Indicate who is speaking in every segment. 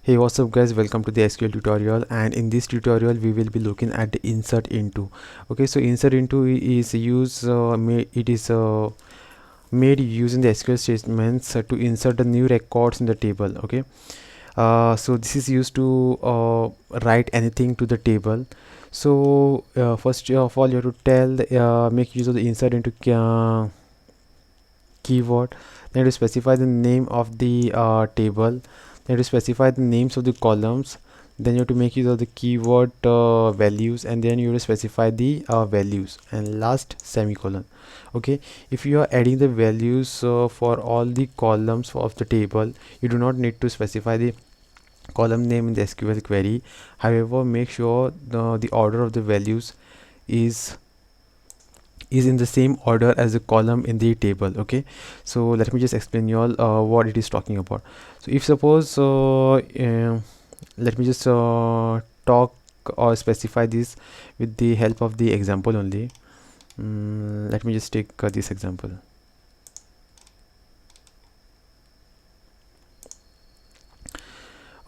Speaker 1: Hey, what's up guys, welcome to the SQL tutorial, and in this tutorial we will be looking at the insert into. Okay, so insert into is used made using the SQL statements to insert the new records in the table. Okay, so this is used to write anything to the table. So first of all you have to make use of the insert into keyword. Then to specify the name of the table. Then to specify the names of the columns. Then you have to make use of the keyword values, and then you have to specify the values, and last semicolon. Okay, if you are adding the values for all the columns of the table, you do not need to specify the column name in the SQL query. However, make sure the order of the values is in the same order as the column in the table. Okay, so let me just explain you all what it is talking about. So if suppose let me just talk or specify this with the help of the example only. Let me just take this example.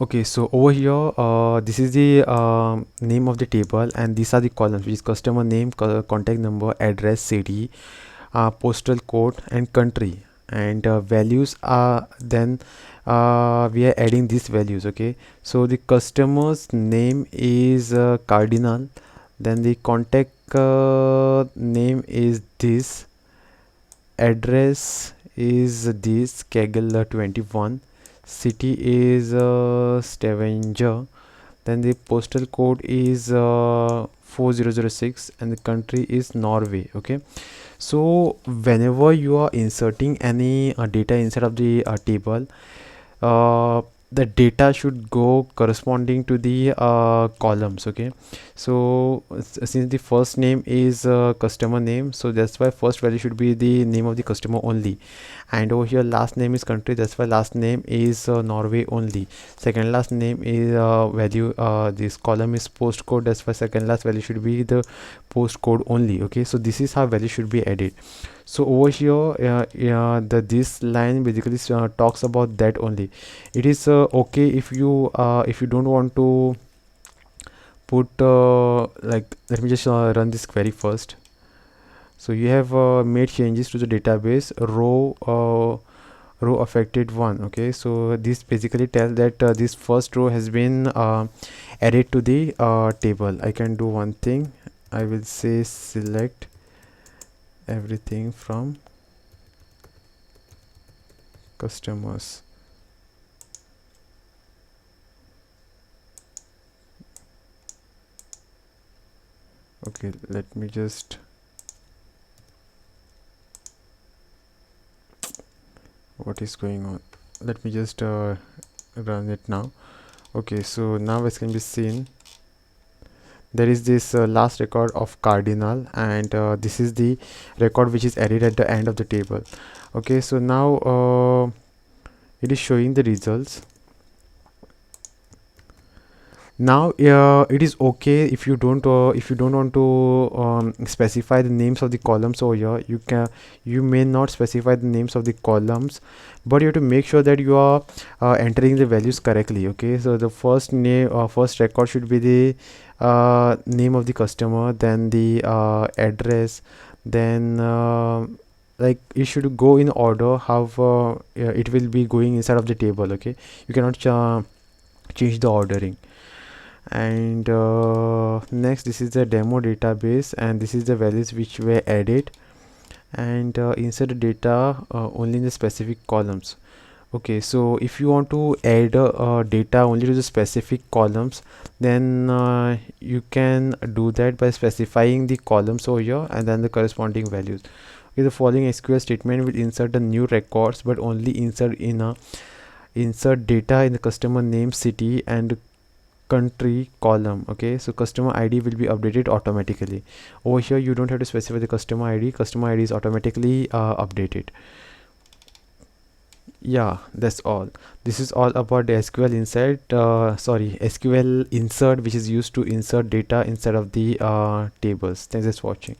Speaker 1: Okay, so over here this is the name of the table, and these are the columns, which is customer name, contact number, address, city, postal code, and country. And values are then we are adding these values. Okay, so the customer's name is cardinal, then the contact name is this, address is this Kegel 21, city is Stavanger, then the postal code is 4006, and the country is Norway. Okay, so whenever you are inserting any data inside of the table, the data should go corresponding to the columns. Okay, so since the first name is customer name, so that's why first value should be the name of the customer only, and over here last name is country, that's why last name is Norway only. Second last name is value, this column is postcode, that's why second last value should be the postcode only. Okay, so this is how value should be added. So over here this line basically talks about that only. It is okay if you don't want to put like, let me just run this query first. So you have made changes to the database row affected one. Okay, so this basically tells that this first row has been added to the table. I can do one thing. I will say select everything from customers. Okay, let me just, what is going on, let me just run it now. Okay, so now as can be seen, there is this last record of cardinal, and this is the record which is added at the end of the table. Okay, so now it is showing the results. Now it is okay if you don't want to specify the names of the columns over here. You may not specify the names of the columns, but you have to make sure that you are entering the values correctly. Okay, so the first first record should be the name of the customer, then the address, then like it should go in order how it will be going inside of the table. Okay, you cannot change the ordering. And next, this is the demo database, and this is the values which were added, and insert the data only in the specific columns. Okay, so if you want to add data only to the specific columns, then you can do that by specifying the columns over here and then the corresponding values. Okay, the following SQL statement will insert the new records, but only insert data in the customer name, city, and country column. Okay, so customer ID will be updated automatically. Over here you don't have to specify the customer ID. Customer ID is automatically updated. Yeah, that's all. This is all about the SQL insert, which is used to insert data inside of the tables. Thanks for watching.